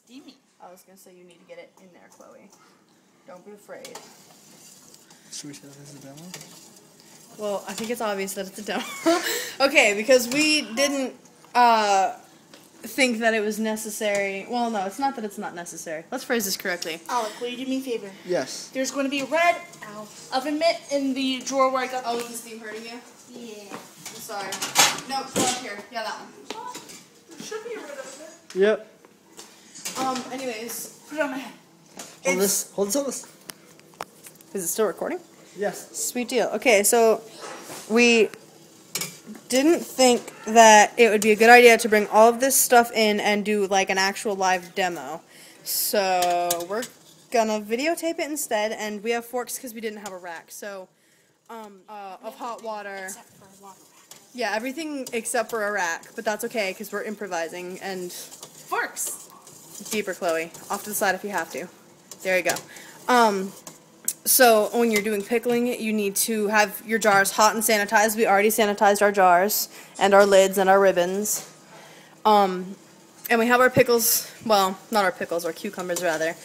steamy. I was gonna say you need to get it in there, Chloe. Don't be afraid. Should we say that this is a demo? Well, I think it's obvious that it's a demo. Okay, because we didn't think that it was necessary. Well, no, it's not that it's not necessary. Let's phrase this correctly. Aleck, will you do me a favor? Yes. There's going to be a red oven mitt in the drawer where I got Oh, is the steam hurting you? Yeah. I'm sorry. No, go up here. Yeah, that one. There should be a red oven mitt. Yep. Anyways. Put it on my head. Hold this. Hold this. Is it still recording? Yes. Sweet deal. Okay, so we didn't think that it would be a good idea to bring all of this stuff in and do like an actual live demo. So we're gonna videotape it instead, and we have forks because we didn't have a rack. So of hot water. Except for a water rack. Yeah, everything except for a rack, but that's okay because we're improvising. And Forks. deeper, Chloe. Off to the side if you have to. There you go. So when you're doing pickling, you need to have your jars hot and sanitized. We already sanitized our jars and our lids and our ribbons. And we have our pickles, well, not our pickles, our cucumbers rather,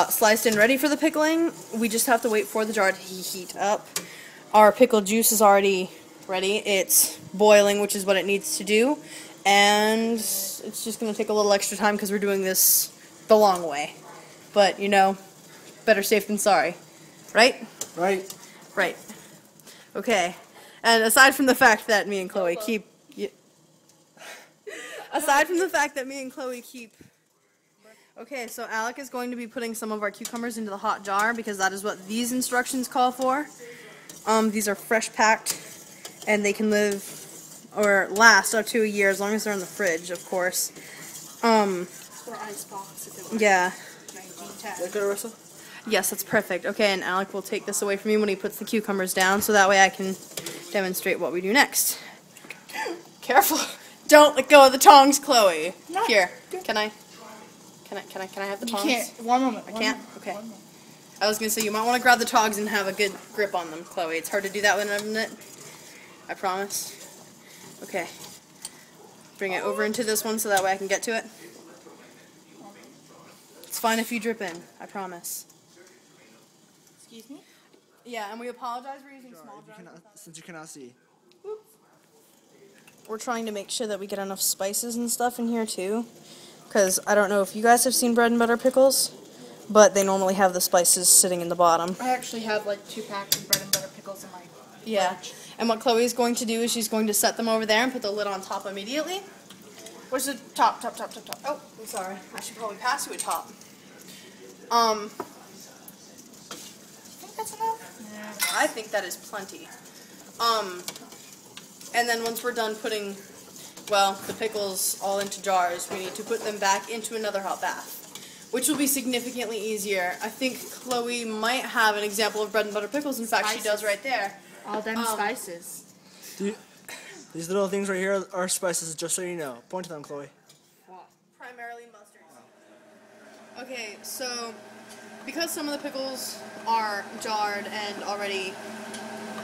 sliced and ready for the pickling. We just have to wait for the jar to heat up. Our pickle juice is already ready. It's boiling, which is what it needs to do. And it's just going to take a little extra time because we're doing this the long way. But, you know, better safe than sorry. Right? Right. Right. Okay. And aside from the fact that me and Chloe keep... Aside from the fact that me and Chloe keep... Okay, so Aleck is going to be putting some of our cucumbers into the hot jar because that is what these instructions call for. These are fresh packed and they can live or last up to a year as long as they're in the fridge, of course. Or icebox if it were Yeah. 1910. Is that good, Arressa? Yes, that's perfect. Okay, and Aleck will take this away from me when he puts the cucumbers down, so that way I can demonstrate what we do next. Careful! Don't let go of the tongs, Chloe. No. Here, can I have the tongs? You can't. One moment. I can't. Okay. I was gonna say you might want to grab the tongs and have a good grip on them, Chloe. It's hard to do that with a minute. I promise. Okay. Bring it over into this one so that way I can get to it. It's fine if you drip in. I promise. Excuse me? Yeah, and we apologize for using small jars. Since you cannot see. We're trying to make sure that we get enough spices and stuff in here too, because I don't know if you guys have seen bread and butter pickles, but they normally have the spices sitting in the bottom. I actually have like 2 packs of bread and butter pickles in my Yeah, fridge. and what Chloe's going to do is she's going to set them over there and put the lid on top immediately. Where's the top? Oh, I'm sorry. I should probably pass you a top. I think that's enough. I think that is plenty. And then once we're done putting, well, the pickles all into jars, we need to put them back into another hot bath, which will be significantly easier. I think Chloe might have an example of bread and butter pickles. In fact, she does right there. All them spices. These little things right here are spices, just so you know. Point to them, Chloe. Primarily mustards. Okay, so because some of the pickles are jarred and already,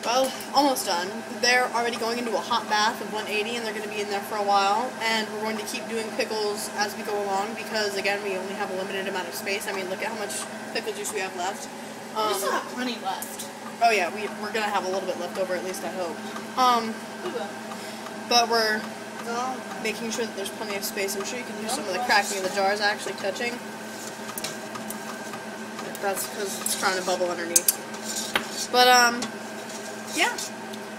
well, almost done, they're already going into a hot bath of 180 and they're going to be in there for a while, and we're going to keep doing pickles as we go along because, again, we only have a limited amount of space. I mean, look at how much pickle juice we have left. We still have plenty left. Oh yeah, we're going to have a little bit left over, at least I hope. But we're making sure that there's plenty of space. I'm sure you can hear some of the cracking of the jars actually touching. That's because it's trying to bubble underneath. But, yeah.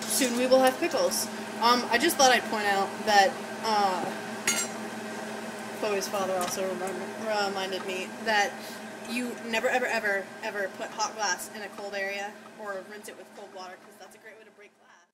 Soon we will have pickles. I just thought I'd point out that, Chloe's father also reminded me that you never, ever, ever, ever put hot glass in a cold area or rinse it with cold water because that's a great way to break glass.